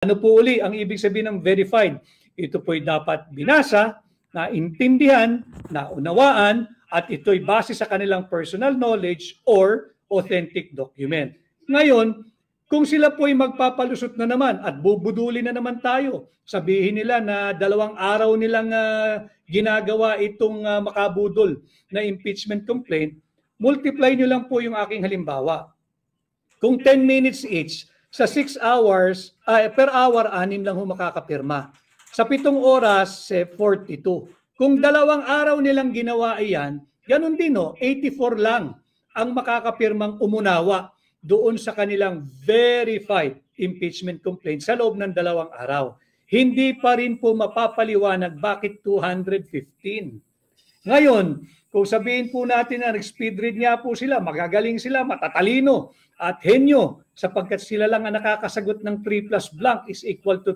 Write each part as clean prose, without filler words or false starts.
Ano po uli ang ibig sabihin ng verified? Ito po'y dapat binasa, naintindihan, naunawaan, at ito'y base sa kanilang personal knowledge or authentic document. Ngayon, kung sila po'y magpapalusot na naman at bubuduli na naman tayo, sabihin nila na 2 araw nilang ginagawa itong makabudol na impeachment complaint, multiply nyo lang po yung aking halimbawa. Kung 10 minutes each, sa 6 hours, per hour, 6 lang makakapirma. Sa 7 oras, 42. Kung 2 araw nilang ginawa iyan, ganun din, 84 lang ang makakapirmang umunawa doon sa kanilang verified impeachment complaint sa loob ng 2 araw. Hindi pa rin po mapapaliwanag bakit 215. Ngayon, kung sabihin po natin na speed read nga po sila, magagaling sila, matatalino at henyo sapagkat sila lang ang nakakasagot ng 3 plus blank is equal to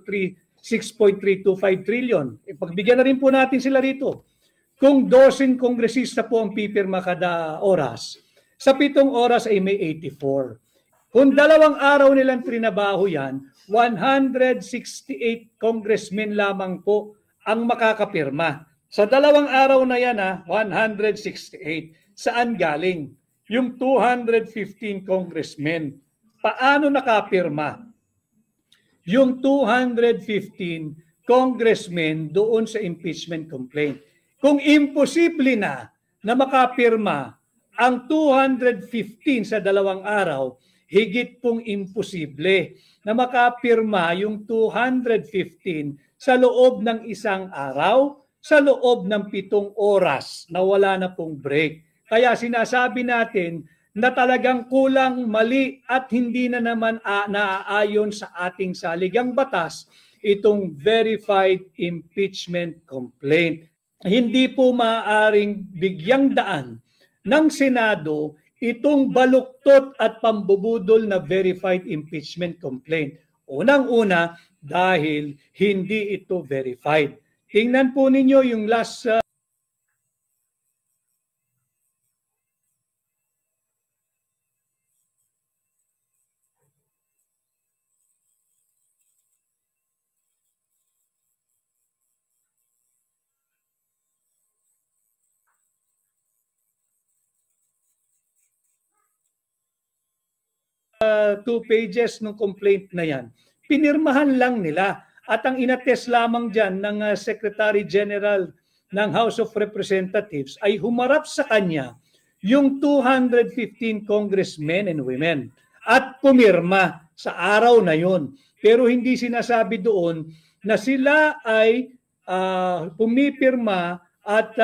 6.325 trillion. Pagbigyan na rin po natin sila rito. Kung 12 kongresista po ang pipirma kada oras, sa 7 oras ay may 84. Kung 2 araw nilang trinabaho yan, 168 congressmen lamang po ang makakapirma. Sa 2 araw na yan, 168. Saan galing? Yung 215 congressmen. Paano nakapirma? Yung 215 congressmen doon sa impeachment complaint. Kung imposible na makapirma ang 215 sa 2 araw, higit pong imposible na makapirma yung 215 sa loob ng 1 araw, sa loob ng 7 oras na wala na pong break. Kaya sinasabi natin na talagang kulang, mali at hindi na naman naaayon sa ating saligang batas itong verified impeachment complaint. Hindi po maaaring bigyang daan ng Senado itong baluktot at pambubudol na verified impeachment complaint. Unang-una, dahil hindi ito verified. Tingnan po ninyo yung last 2 pages ng complaint na yan. Pinirmahan lang nila at ang inattest lamang dyan ng Secretary General ng House of Representatives ay humarap sa kanya yung 215 congressmen and women at pumirma sa araw na yon. Pero hindi sinasabi doon na sila ay pumipirma at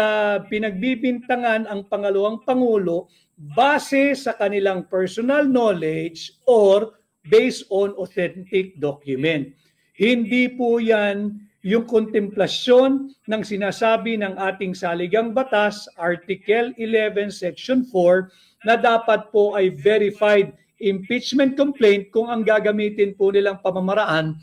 pinagbibintangan ang pangalawang Pangulo base sa kanilang personal knowledge or based on authentic document. Hindi po yan yung kontemplasyon ng sinasabi ng ating saligang batas, Article 11, Section 4, na dapat po ay verified impeachment complaint kung ang gagamitin po nilang pamamaraan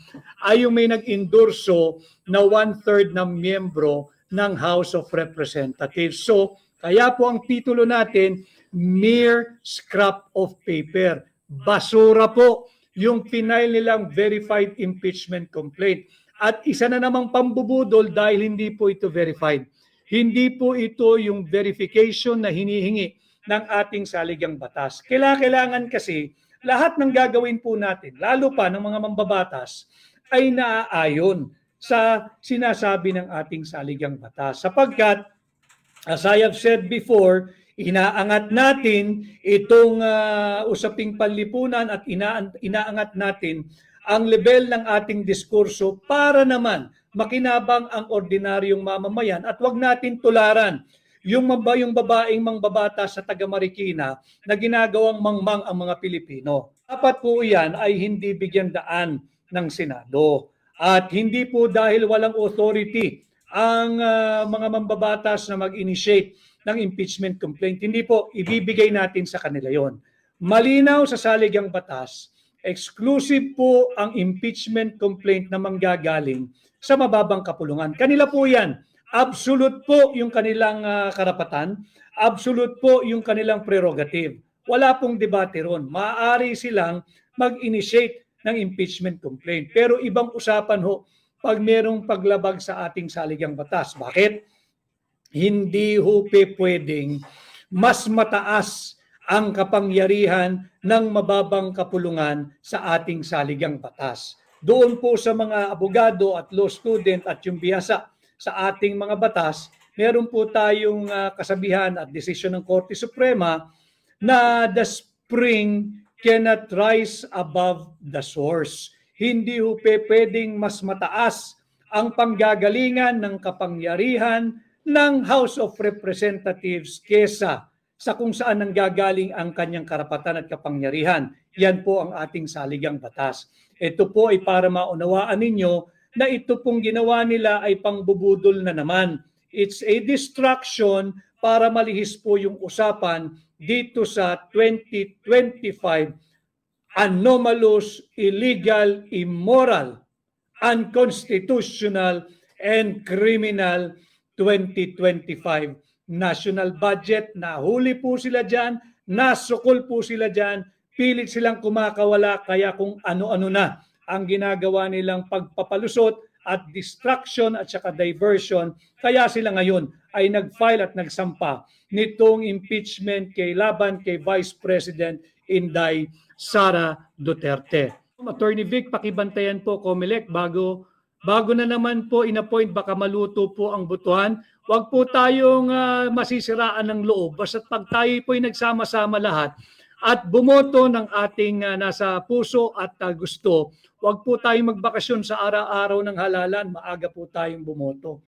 ay yung may nag-endorso na 1/3 ng miyembro ng House of Representatives. So, kaya po ang titulo natin, mere scrap of paper. Basura po yung final nilang verified impeachment complaint. At isa na namang pambubudol dahil hindi po ito verified. Hindi po ito yung verification na hinihingi ng ating saligang batas. Kailangan kasi lahat ng gagawin po natin, lalo pa ng mga mambabatas, ay naaayon sa sinasabi ng ating saligang batas. Sapagkat, as I have said before, inaangat natin itong usaping panlipunan at inaangat natin ang level ng ating diskurso para naman makinabang ang ordinaryong mamamayan at wag natin tularan yung babaeng mangbabata sa taga Marikina na ginagawang mangmang ang mga Pilipino. Dapat po yan ay hindi bigyan daan ng Senado. At hindi po dahil walang authority ang mga mambabatas na mag-initiate ng impeachment complaint. Hindi po, ibibigay natin sa kanila yon. Malinaw sa saligang batas, exclusive po ang impeachment complaint na manggagaling sa mababang kapulungan. Kanila po yan. Absolute po yung kanilang karapatan. Absolute po yung kanilang prerogative. Wala pong debate ron. Maaari silang mag-initiate ng impeachment complaint. Pero ibang usapan ho pag merong paglabag sa ating saligang batas. Bakit? Hindi ho pwedeng mas mataas ang kapangyarihan ng mababang kapulungan sa ating saligang batas. Doon po sa mga abogado at law student at yung biyasa sa ating mga batas, meron po tayong kasabihan at desisyon ng Korte Suprema na the spring cannot rise above the source. Hindi ho pwedeng mas mataas ang panggagalingan ng kapangyarihan ng House of Representatives kesa sa kung saan nanggagaling ang kanyang karapatan at kapangyarihan. Yan po ang ating saligang batas. Ito po ay para maunawaan ninyo na ito pong ginawa nila ay pangbubudol na naman. It's a distraction para malihis po yung usapan dito sa 2025 anomalous, illegal, immoral, unconstitutional, and criminal 2025 national budget. Nahuli po sila dyan, nasukol po sila dyan, pilit silang kumakawala, kaya kung ano-ano na ang ginagawa nilang pagpapalusot at distraction at saka diversion, kaya sila ngayon ay nag-file at nagsampa nitong impeachment laban kay Vice President Inday Sara Duterte. Attorney Vic, pakibantayan po COMELEC bago na naman po inappoint, baka maluto po ang butuhan. Huwag po tayong masisiraan ng loob. Basta pag tayo po ay nagsama-sama lahat at bumoto ng ating nasa puso at gusto, huwag po tayong magbakasyon sa araw-araw ng halalan. Maaga po tayong bumoto.